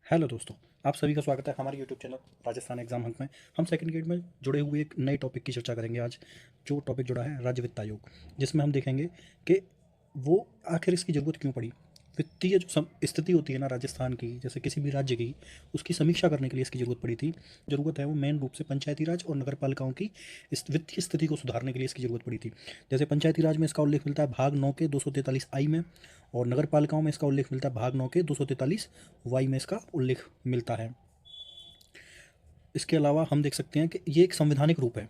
Hello दोस्तों, आप सभी का स्वागत है हमारे YouTube channel Rajasthan exam Hunt में। हम सेकंड ग्रेड में जुड़े हुए एक नए टॉपिक की चर्चा करेंगे आज। जो टॉपिक जुड़ा है राज्य वित्त आयोग, जिसमें हम देखेंगे कि वो आखिर इसकी ज़रूरत क्यों पड़ी। वित्तीय जो स्थिति होती है ना राजस्थान की, जैसे किसी भी राज्य की, उसकी समीक्षा करने के लिए इसकी ज़रूरत पड़ी थी। ज़रूरत है वो मेन रूप से पंचायती राज और नगर पालिकाओं की इस वित्तीय स्थिति को सुधारने के लिए इसकी ज़रूरत पड़ी थी। जैसे पंचायती राज में इसका उल्लेख मिलता है भाग 9 के 243 आई में, और नगर पालिकाओं में इसका उल्लेख मिलता है भाग 9 के 243 वाई में इसका उल्लेख मिलता है। इसके अलावा हम देख सकते हैं कि ये एक संवैधानिक रूप है,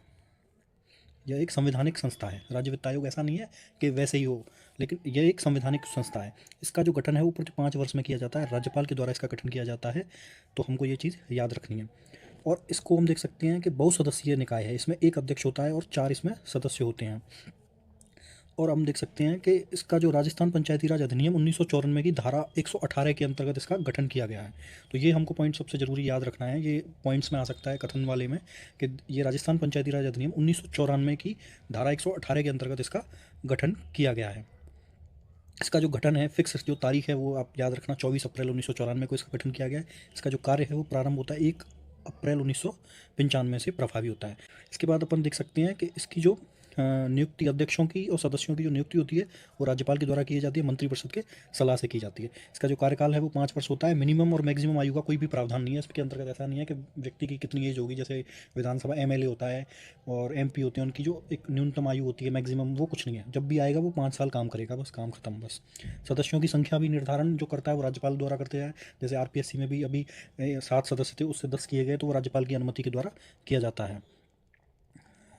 यह एक संवैधानिक संस्था है। राज्य वित्त आयोग ऐसा नहीं है कि वैसे ही हो, लेकिन यह एक संवैधानिक संस्था है। इसका जो गठन है वो प्रति 5 वर्ष में किया जाता है, राज्यपाल के द्वारा इसका गठन किया जाता है। तो हमको ये चीज़ याद रखनी है। और इसको हम देख सकते हैं कि बहुसदस्यीय निकाय है, इसमें एक अध्यक्ष होता है और 4 इसमें सदस्य होते हैं। और हम देख सकते हैं कि इसका जो राजस्थान पंचायती राज अधिनियम 1994 की धारा 118 के अंतर्गत इसका गठन किया गया है। तो ये हमको पॉइंट सबसे ज़रूरी याद रखना है। ये पॉइंट्स में आ सकता है कथन वाले में कि ये राजस्थान पंचायती राज अधिनियम 1994 की धारा 118 के अंतर्गत इसका गठन किया गया है। इसका जो गठन है, फिक्स जो तारीख है वो आप याद रखना, 24 अप्रैल 1994 को इसका गठन किया गया है। इसका जो कार्य है वो प्रारंभ होता है 1 अप्रैल 1995 से प्रभावी होता है। इसके बाद अपन देख सकते हैं कि इसकी जो नियुक्ति अध्यक्षों की और सदस्यों की जो नियुक्ति होती है वो राज्यपाल के द्वारा की जाती है, मंत्रिपरिषद के सलाह से की जाती है। इसका जो कार्यकाल है वो 5 वर्ष होता है। मिनिमम और मैक्सिमम आयु का कोई भी प्रावधान नहीं है इसके अंतर्गत। ऐसा नहीं है कि व्यक्ति की कितनी एज होगी, जैसे विधानसभा एमएलए होता है और एमपी होते हैं, उनकी जो एक न्यूनतम आयु होती है मैक्सिमम, वो कुछ नहीं है। जब भी आएगा वो 5 साल काम करेगा, बस काम खत्म। बस सदस्यों की संख्या भी निर्धारण जो करता है वो राज्यपाल द्वारा करते हैं। जैसे आरपीएससी में भी अभी 7 सदस्य थे, उससे 10 किए गए, तो वो राज्यपाल की अनुमति के द्वारा किया जाता है।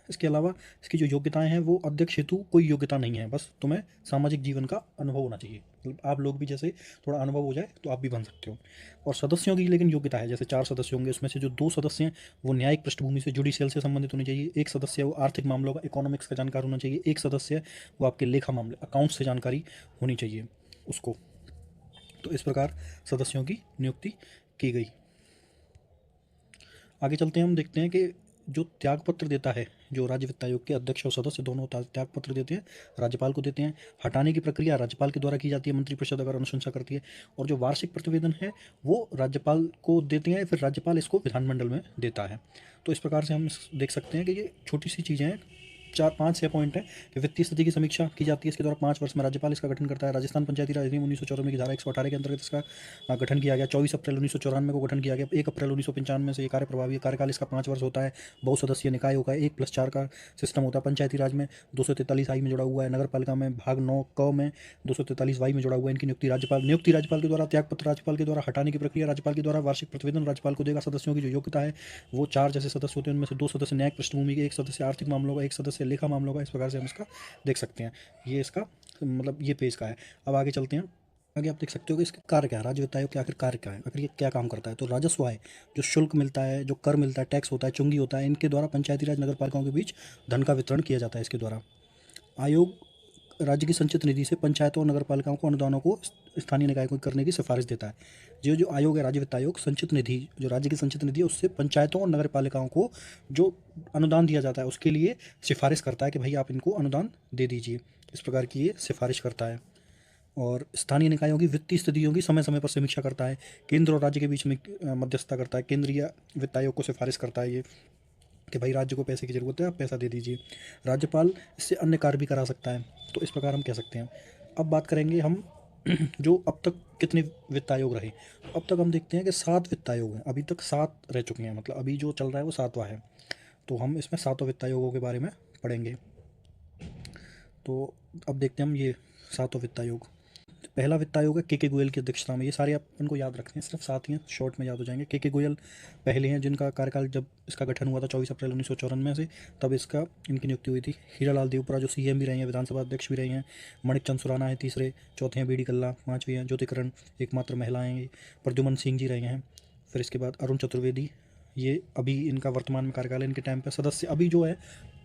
इसके अलावा इसकी जो योग्यताएं हैं वो अध्यक्ष हेतु कोई योग्यता नहीं है, बस तुम्हें सामाजिक जीवन का अनुभव होना चाहिए। मतलब आप लोग भी जैसे थोड़ा अनुभव हो जाए तो आप भी बन सकते हो। और सदस्यों की लेकिन योग्यता है, जैसे 4 सदस्य होंगे, उसमें से जो 2 सदस्य हैं वो न्यायिक पृष्ठभूमि से जुडिशियल से संबंधित होने चाहिए। एक सदस्य है वो आर्थिक मामलों का, इकोनॉमिक्स का जानकार होना चाहिए। एक सदस्य है वो आपके लेखा मामले, अकाउंट से जानकारी होनी चाहिए उसको। तो इस प्रकार सदस्यों की नियुक्ति की गई। आगे चलते हैं, हम देखते हैं कि जो त्यागपत्र देता है, जो राज्य वित्त आयोग के अध्यक्ष और सदस्य दोनों त्यागपत्र देते हैं, राज्यपाल को देते हैं। हटाने की प्रक्रिया राज्यपाल के द्वारा की जाती है, मंत्रिपरिषद अगर अनुशंसा करती है। और जो वार्षिक प्रतिवेदन है वो राज्यपाल को देते हैं, फिर राज्यपाल इसको विधानमंडल में देता है। तो इस प्रकार से हम देख सकते हैं कि ये छोटी सी चीज़ें हैं। 4 5 6 पॉइंट है कि वित्तीय स्थिति की समीक्षा की जाती है। इसके द्वारा 5 वर्ष में राज्यपाल इसका गठन करता है। राजस्थान पंचायती राज अधिनियम 1994 की धारा 118 के अंतर्गत इसका गठन किया गया। 24 अप्रैल 1994 को गठन किया गया। 1 अप्रैल 1995 से ये कार्य प्रभावी है। कार्यकाल इसका 5 वर्ष होता है। बहुसदस्यीय निकाय होगा, 1+4 का सिस्टम होता है। पंचायती राज में 243 आई में जुड़ा हुआ है। नगर पालिका में भाग 9 क में 243 वाई में जुड़ा हुआ है। इनकी नियुक्ति राज्यपाल के द्वारा, त्यागपत्र राज्यपाल के द्वारा, हटाने की प्रक्रिया राज्यपाल के द्वारा, वार्षिक प्रतिवेदन राज्यपाल को देगा। सदस्यों की जो योग्यता है वो 4 जैसे सदस्य होते हैं, उनमें से 2 सदस्य न्यायिक पृष्ठभूमि के, एक सदस्य आर्थिक मामलों का, एक सदस्य लेखा मामलों का। इस प्रकार से हम इसका देख सकते हैं। ये इसका मतलब ये पेज का है। अब आगे चलते हैं। आगे आप देख सकते हो कि इसका कार्य क्या है, राज्य वित्त आयोग के आखिर कार्य क्या है, आखिर ये क्या काम करता है। तो राजस्व आय, जो शुल्क मिलता है, जो कर मिलता है, टैक्स होता है, चुंगी होता है, इनके द्वारा पंचायती राज नगर पालिकाओं के बीच धन का वितरण किया जाता है इसके द्वारा। आयोग राज्य की संचित निधि से पंचायतों और नगर पालिकाओं को अनुदानों को स्थानीय निकाय को करने की सिफारिश देता है। जो जो आयोग है राज्य वित्त आयोग, संचित निधि, जो राज्य की संचित निधि है उससे पंचायतों और नगर पालिकाओं को जो अनुदान दिया जाता है उसके लिए सिफारिश करता है कि भाई आप इनको अनुदान दे दीजिए। इस प्रकार की ये सिफारिश करता है। और स्थानीय निकायों की वित्तीय स्थितियों की समय समय पर समीक्षा करता है। केंद्र और राज्य के बीच में मध्यस्थता करता है। केंद्रीय वित्त आयोग को सिफारिश करता है ये कि भाई राज्य को पैसे की ज़रूरत है, आप पैसा दे दीजिए। राज्यपाल इससे अन्य कार्य भी करा सकता है। तो इस प्रकार हम कह सकते हैं। अब बात करेंगे हम जो अब तक कितने वित्त आयोग रहे। अब तक हम देखते हैं कि 7 वित्त आयोग हैं, अभी तक 7 रह चुके हैं, मतलब अभी जो चल रहा है वो 7वां है। तो हम इसमें 7 वित्त आयोगों के बारे में पढ़ेंगे। तो अब देखते हैं हम ये 7 वित्त आयोग। पहला वित्त आयोग है के गोयल की अध्यक्षता में। ये सारे अपन को याद रखने हैं, सिर्फ 7 ही हैं, शॉर्ट में याद हो जाएंगे। के गोयल पहले हैं, जिनका कार्यकाल जब इसका गठन हुआ था 24 अप्रैल 1994 से, तब इसका इनकी नियुक्ति हुई थी। हीरालाल देवपुरा जो सीएम भी रहे हैं, विधानसभा अध्यक्ष भी रहे हैं। मणिक चंद सुराना है तीसरे, चौथे हैं बीडी कल्ला, पाँचवीं हैं ज्योतिकरण, एकमात्र महिला हैं ये, प्रद्युमन सिंह जी रहे हैं। फिर इसके बाद अरुण चतुर्वेदी, ये अभी इनका वर्तमान में कार्यकाल है। इनके टाइम पे सदस्य अभी जो है,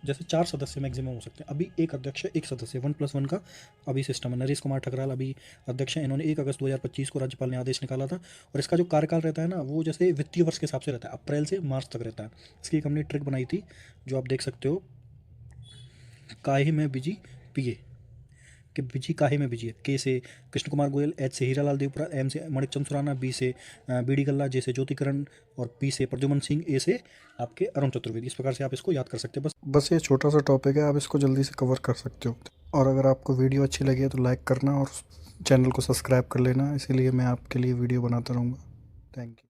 जैसे 4 सदस्य मैक्सिमम हो सकते हैं, अभी एक अध्यक्ष, एक सदस्य, 1+1 का अभी सिस्टम है। नरेश कुमार ठकराल अभी अध्यक्ष हैं। इन्होंने 1 अगस्त 2025 को राज्यपाल ने आदेश निकाला था। और इसका जो कार्यकाल रहता है ना, वो जैसे वित्तीय वर्ष के हिसाब से रहता है, अप्रैल से मार्च तक रहता है। इसकी एक हमने ट्रिक बनाई थी, जो आप देख सकते हो, काहे में बिजी पिए, कि बिजी काहे में बिजी है। के से कृष्ण कुमार गोयल, एच से हीरालाल देवपुरा, एम से मणिकचंद सुराना, बी से बीडी गल्ला, जे से ज्योतिकरण और पी से प्रद्युमन सिंह, ए से आपके अरुण चतुर्वेदी। इस प्रकार से आप इसको याद कर सकते हैं। बस ये छोटा सा टॉपिक है, आप इसको जल्दी से कवर कर सकते हो। और अगर आपको वीडियो अच्छी लगी है तो लाइक करना और चैनल को सब्सक्राइब कर लेना, इसीलिए मैं आपके लिए वीडियो बनाता रहूँगा। Thank you.